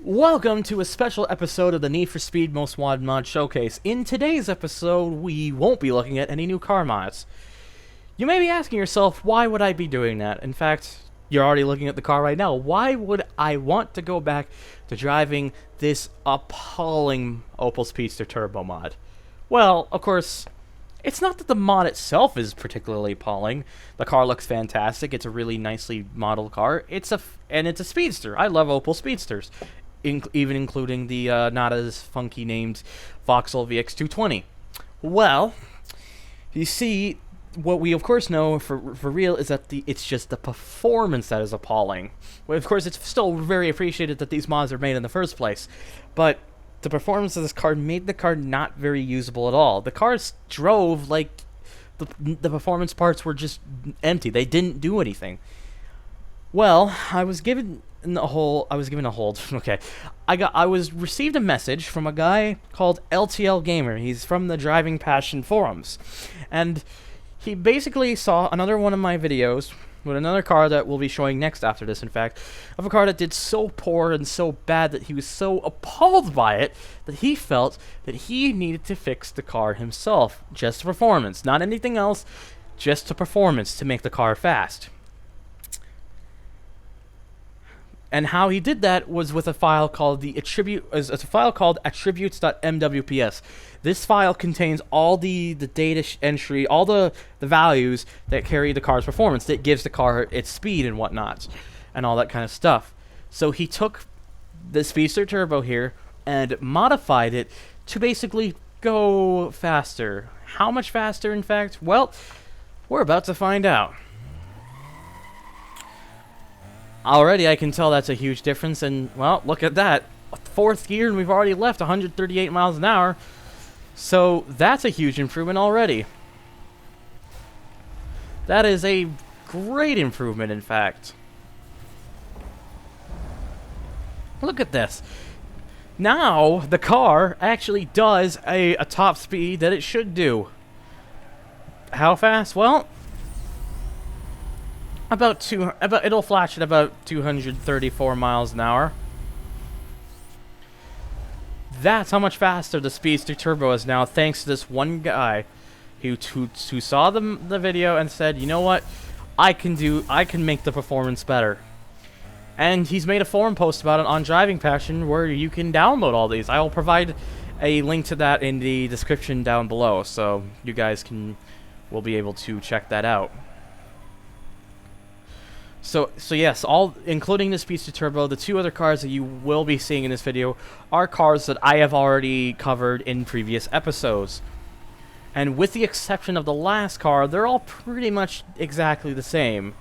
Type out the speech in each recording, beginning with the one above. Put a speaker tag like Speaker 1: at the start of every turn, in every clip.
Speaker 1: Welcome to a special episode of the Need for Speed Most Wanted Mod Showcase. In today's episode, we won't be looking at any new car mods. You may be asking yourself, why would I be doing that? In fact, you're already looking at the car right now. Why would I want to go back to driving this appalling Opel Speedster Turbo mod? Well, of course, it's not that the mod itself is particularly appalling. The car looks fantastic. It's a really nicely modeled car. It's a Speedster. I love Opel Speedsters. Even including the not as funky named Vauxhall VX220. Well, you see, what we of course know for real is that it's just the performance that is appalling. Well, of course, it's still very appreciated that these mods are made in the first place, but the performance of this car made the car not very usable at all. The cars drove like the performance parts were just empty. They didn't do anything. Well, I was given a hold. Okay, I received a message from a guy called LTLGamer. He's from the DrivingPassion forums, and he basically saw another one of my videos with another car that we'll be showing next after this, in fact, of a car that did so poor and so bad that he was so appalled by it that he felt that he needed to fix the car himself, just to performance, not anything else, just to performance to make the car fast. And how he did that was with a file called Attributes.mwps. This file contains all the data entry, all the values that carry the car's performance, that gives the car its speed and whatnot, and all that kind of stuff. So he took the Speedster Turbo here and modified it to basically go faster. How much faster, in fact? Well, we're about to find out. Already I can tell that's a huge difference, and, well, look at that. Fourth gear, and we've already left 138 miles an hour. So that's a huge improvement already. That is a great improvement, in fact. Look at this. Now the car actually does a top speed that it should do. How fast? Well, it'll flash at about 234 miles an hour. That's how much faster the Speedster Turbo is now, thanks to this one guy who saw the video and said, you know what, I can make the performance better. And he's made a forum post about it on DrivingPassion where you can download all these. I will provide a link to that in the description down below, so you guys will be able to check that out. So yes, including the Speedster Turbo, the two other cars that you will be seeing in this video are cars that I have already covered in previous episodes. And with the exception of the last car, they're all pretty much exactly the same.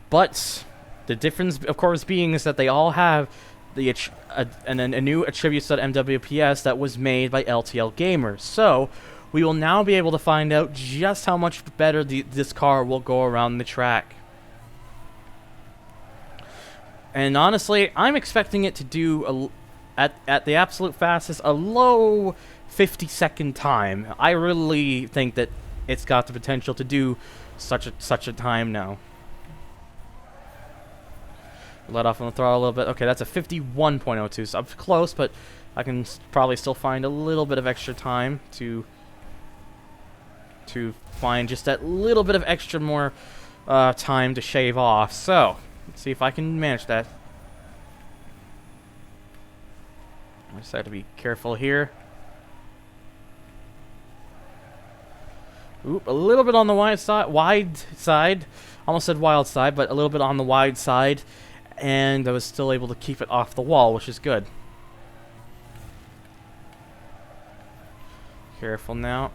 Speaker 1: But the difference, of course, being is that they all have a new Attributes.mwps that was made by LTLGamer. So we will now be able to find out just how much better this car will go around the track. And honestly, I'm expecting it to do, at the absolute fastest, a low 50-second time. I really think that it's got the potential to do such a time now. Let off on the throttle a little bit. Okay, that's a 51.02, so I'm close, but I can probably still find a little bit of extra time to find just that little bit of extra more time to shave off. So, let's see if I can manage that. I just have to be careful here. Oop, a little bit on the wide side. Almost said wild side, but a little bit on the wide side. And I was still able to keep it off the wall, which is good. Careful now.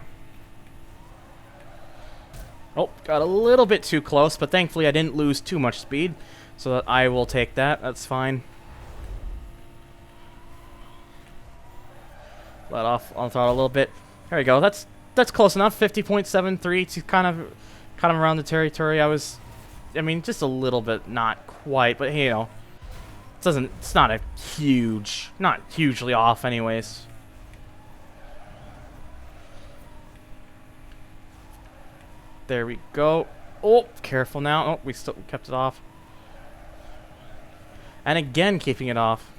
Speaker 1: Oh, got a little bit too close, but thankfully I didn't lose too much speed, so that I will take that. That's fine. Let off on the throttle a little bit. There we go. That's close enough. 50.73. It's kind of around the territory. I mean, just a little bit, not quite, but hey, you know, it's not hugely off, anyways. There we go. Oh, careful now. Oh, we still kept it off. And again, keeping it off.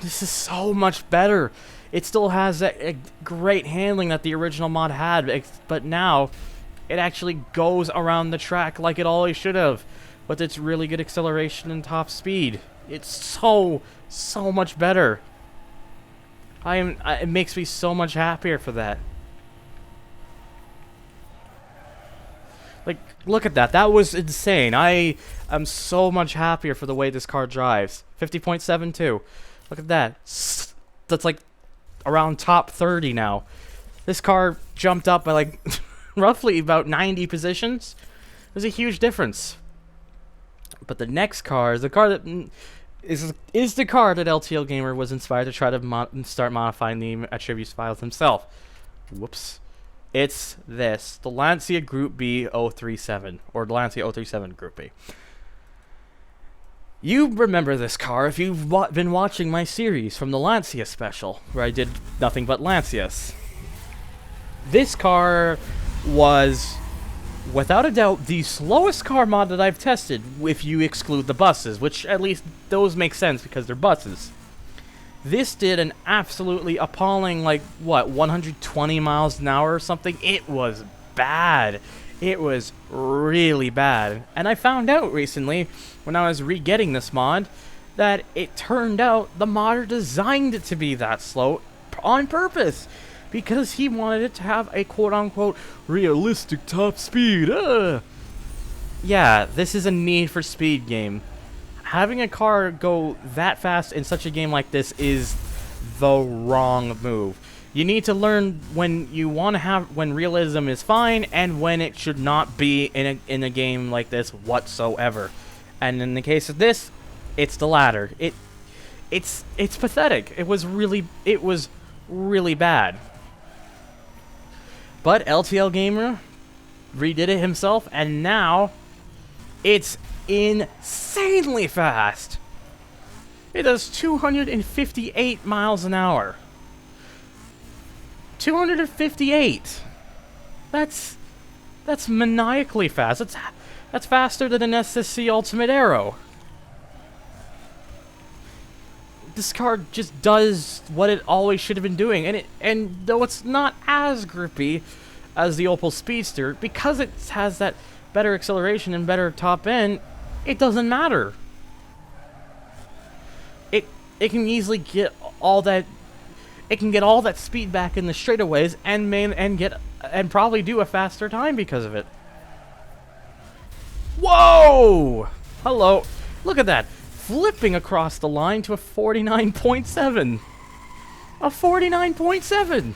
Speaker 1: This is so much better. It still has that great handling that the original mod had, but now it actually goes around the track like it always should have, with its really good acceleration and top speed. It's so much better. It makes me so much happier for that. Like, look at that. That was insane. I am so much happier for the way this car drives. 50.72. Look at that. That's like around top 30 now. This car jumped up by like roughly about 90 positions. There's a huge difference. But the next car is the car that is the car that LTLGamer was inspired to try to start modifying the attributes files himself. Whoops. It's this, the Lancia Gr.B 037, or the Lancia 037 Gr.B. You remember this car if you've been watching my series from the Lancia special, where I did nothing but Lancias. This car was, without a doubt, the slowest car mod that I've tested, if you exclude the buses, which at least those make sense because they're buses. This did an absolutely appalling, like, what, 120 miles an hour or something? It was bad. It was really bad. And I found out recently, when I was re-getting this mod, that it turned out the modder designed it to be that slow on purpose, because he wanted it to have a quote-unquote realistic top speed. Yeah, this is a Need for Speed game. Having a car go that fast in such a game like this is the wrong move. You need to learn when you want to have, when realism is fine and when it should not be in a game like this whatsoever. And in the case of this, it's the latter. It's pathetic. It was really bad. But LTLGamer redid it himself, and now it's insanely fast. It does 258 miles an hour. 258. That's maniacally fast. That's faster than an SSC Ultimate Aero. This car just does what it always should have been doing, and though it's not as grippy as the Opel Speedster, because it has that better acceleration and better top end, it doesn't matter. It can easily get all that. It can get all that speed back in the straightaways and probably do a faster time because of it. Whoa! Hello. Look at that. Flipping across the line to a 49.7. A 49.7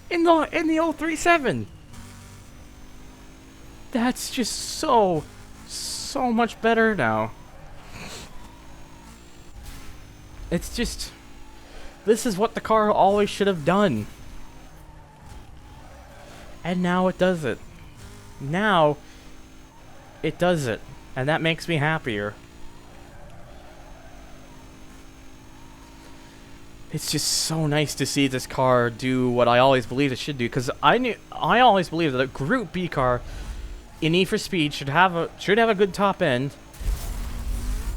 Speaker 1: in the 037. That's just so much better now. It's just, this is what the car always should have done. And now it does it. Now it does it. And that makes me happier. It's just so nice to see this car do what I always believed it should do, because I always believed that a Gr.B car in Need for Speed should have a good top end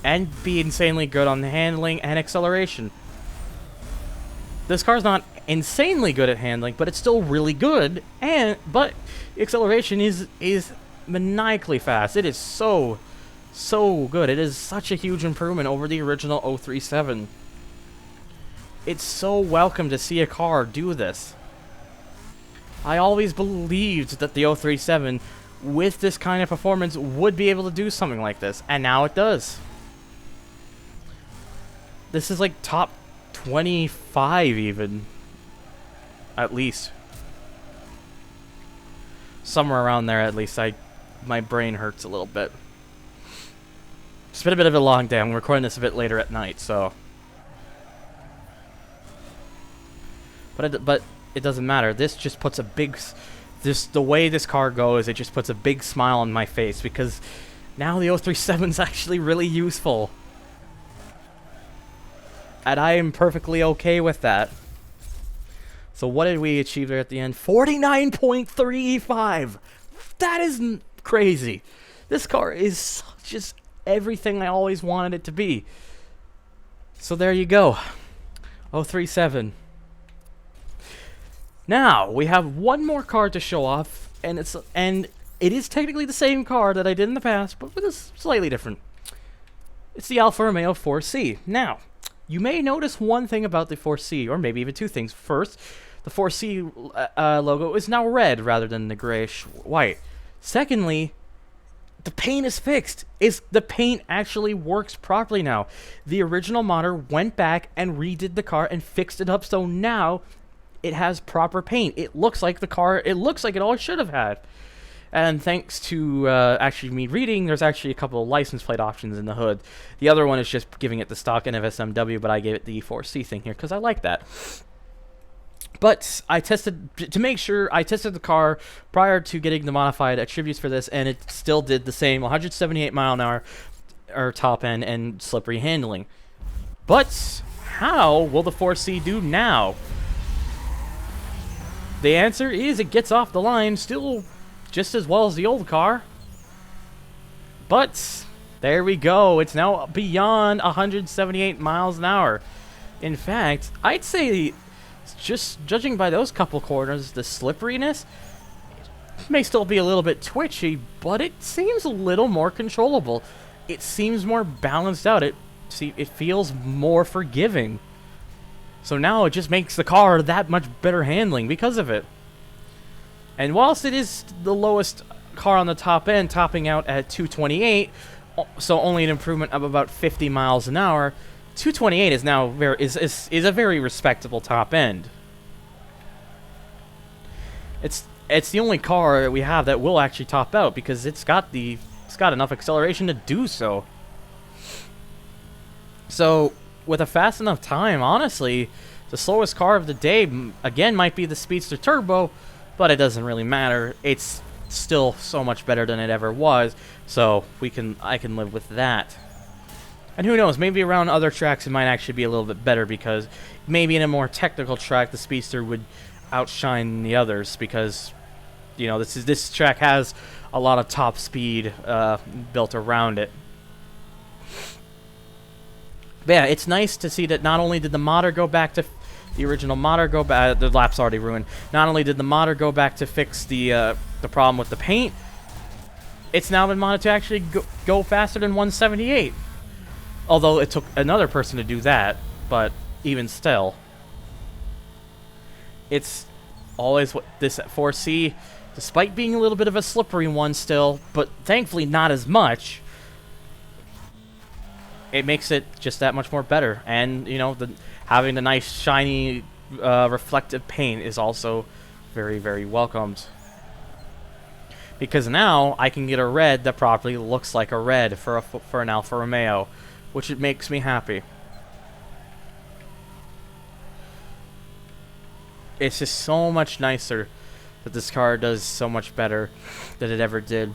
Speaker 1: and be insanely good on the handling and acceleration. This car's not insanely good at handling, but it's still really good, but acceleration is maniacally fast. It is so good. It is such a huge improvement over the original 037. It's so welcome to see a car do this. I always believed that the 037, with this kind of performance, would be able to do something like this, and now it does. This is like top 25 even, at least. Somewhere around there, at least. My brain hurts a little bit. It's been a bit of a long day. I'm recording this a bit later at night, so. But it doesn't matter. This just puts the way this car goes, it just puts a big smile on my face, because now the 037 is actually really useful. And I am perfectly okay with that. So what did we achieve there at the end? 49.35! That is crazy. This car is just everything I always wanted it to be. So there you go. 037. Now, we have one more car to show off, and it is technically the same car that I did in the past, but with a slightly different. It's the Alfa Romeo 4C. Now, you may notice one thing about the 4C, or maybe even two things. First, the 4C logo is now red rather than the grayish white. Secondly, the paint is fixed. The paint actually works properly now. The original modder went back and redid the car and fixed it up, so now it has proper paint. It looks like the car, it looks like it always should have had. And thanks to actually me reading, there's actually a couple of license plate options in the hood. The other one is just giving it the stock NFSMW, but I gave it the 4C thing here because I like that. But I tested, to make sure, I tested the car prior to getting the modified attributes for this, and it still did the same 178 mile an hour or top end and slippery handling. But how will the 4C do now? The answer is it gets off the line still just as well as the old car. But there we go. It's now beyond 178 miles an hour. In fact, I'd say just judging by those couple corners, the slipperiness may still be a little bit twitchy, but it seems a little more controllable. It seems more balanced out. It feels more forgiving. So now it just makes the car that much better handling because of it. And whilst it is the lowest car on the top end, topping out at 228, so only an improvement of about 50 miles an hour, 228 is now is a very respectable top end. It's the only car that we have that will actually top out because it's got enough acceleration to do so. So with a fast enough time, honestly, the slowest car of the day again might be the Speedster Turbo, but it doesn't really matter. It's still so much better than it ever was, so I can live with that. And who knows, maybe around other tracks it might actually be a little bit better because maybe in a more technical track the Speedster would outshine the others because, you know, this track has a lot of top speed built around it. But yeah, it's nice to see that not only did the modder go back to the original modder go back, the lap's already ruined. Not only did the modder go back to fix the problem with the paint, it's now been modded to actually go faster than 178. Although it took another person to do that, but even still, it's always what this 4C, despite being a little bit of a slippery one still, but thankfully not as much. It makes it just that much more better, and you know, having the nice shiny reflective paint is also very, very welcomed. Because now I can get a red that properly looks like a red for an Alfa Romeo, which it makes me happy. It's just so much nicer that this car does so much better than it ever did.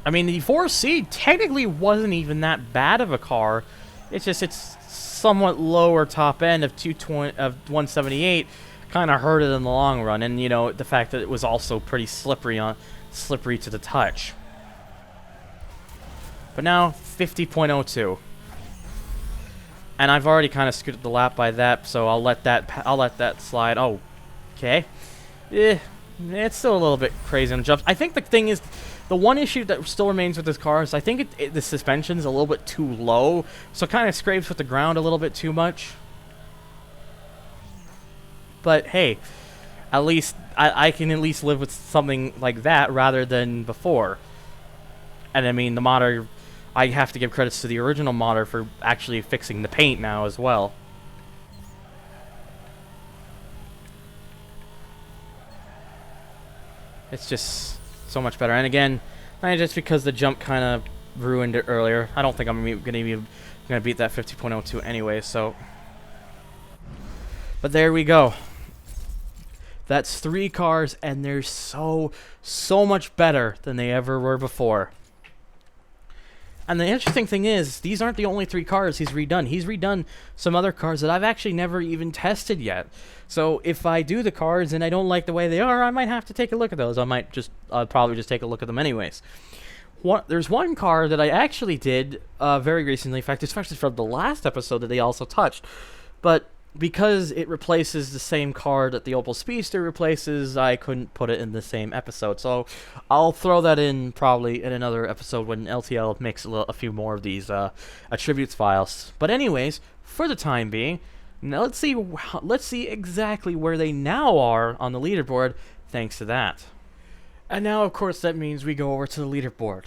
Speaker 1: I mean, the 4C technically wasn't even that bad of a car. It's just it's somewhat lower top end of 178 kind of hurt it in the long run, and you know, the fact that it was also pretty slippery to the touch. But now 50.02, and I've already kind of scooted the lap by that, so I'll let that slide. Oh, okay. It's still a little bit crazy on the jumps. I think the thing is, the one issue that still remains with this car is I think the suspension's a little bit too low, so it kind of scrapes with the ground a little bit too much. But hey, at least I can at least live with something like that rather than before. And I mean, the modder, I have to give credits to the original modder for actually fixing the paint now as well. It's just so much better. And again, not just because the jump kind of ruined it earlier. I don't think I'm gonna beat that 50.02 anyway. So, but there we go. That's 3 cars, and they're so much better than they ever were before. And the interesting thing is, these aren't the only 3 cars he's redone. He's redone some other cars that I've actually never even tested yet. So if I do the cars and I don't like the way they are, I might have to take a look at those. I'll probably just take a look at them anyways. There's one car that I actually did very recently. In fact, it's actually from the last episode that they also touched. But because it replaces the same car that the Opel Speedster replaces, I couldn't put it in the same episode. So I'll throw that in probably in another episode when LTL makes a few more of these attributes files. But anyways, for the time being, now let's see exactly where they now are on the leaderboard thanks to that. And now, of course, that means we go over to the leaderboard.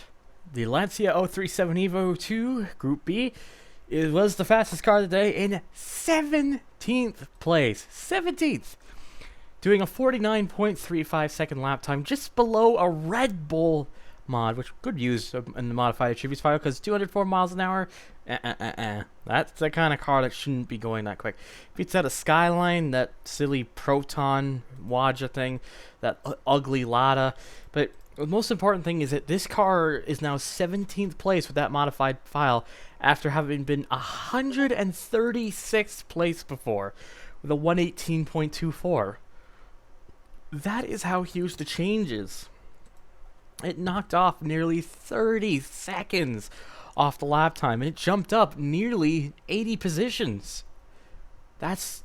Speaker 1: The Lancia 037 Evo 2 Gr.B. It was the fastest car of the day in 17th place. 17th! Doing a 49.35 second lap time, just below a Red Bull mod, which could use in the modified attributes file, because 204 miles an hour, that's the kind of car that shouldn't be going that quick. If it's at a Skyline, that silly Proton Waja thing, that ugly Lada, but the most important thing is that this car is now 17th place with that modified file after having been 136th place before with a 118.24. That is how huge the change is. It knocked off nearly 30 seconds off the lap time, and it jumped up nearly 80 positions. That's...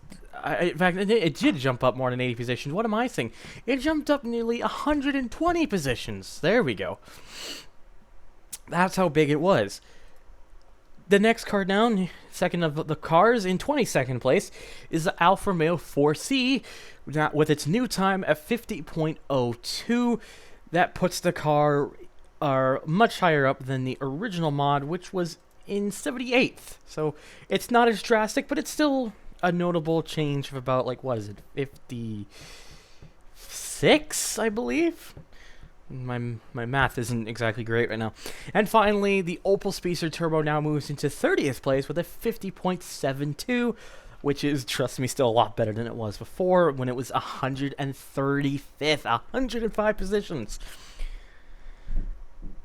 Speaker 1: in fact, it did jump up more than 80 positions. What am I saying? It jumped up nearly 120 positions. There we go. That's how big it was. The next car down, second of the cars, in 22nd place, is the Alfa Romeo 4C, with its new time at 50.02. That puts the car much higher up than the original mod, which was in 78th. So it's not as drastic, but it's still a notable change of about, like, what is it, 56, I believe? My math isn't exactly great right now. And finally, the Opel Speedster Turbo now moves into 30th place with a 50.72, which is, trust me, still a lot better than it was before when it was 135th, 105 positions.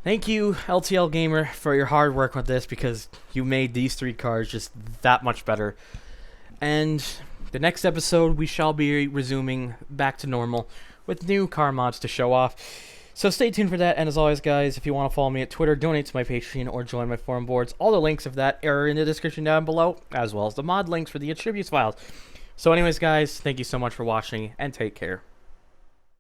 Speaker 1: Thank you, LTLGamer, for your hard work with this, because you made these three cars just that much better. And the next episode, we shall be resuming back to normal with new car mods to show off. So stay tuned for that, and as always, guys, if you want to follow me at Twitter, donate to my Patreon, or join my forum boards, all the links of that are in the description down below, as well as the mod links for the attributes files. So anyways, guys, thank you so much for watching, and take care.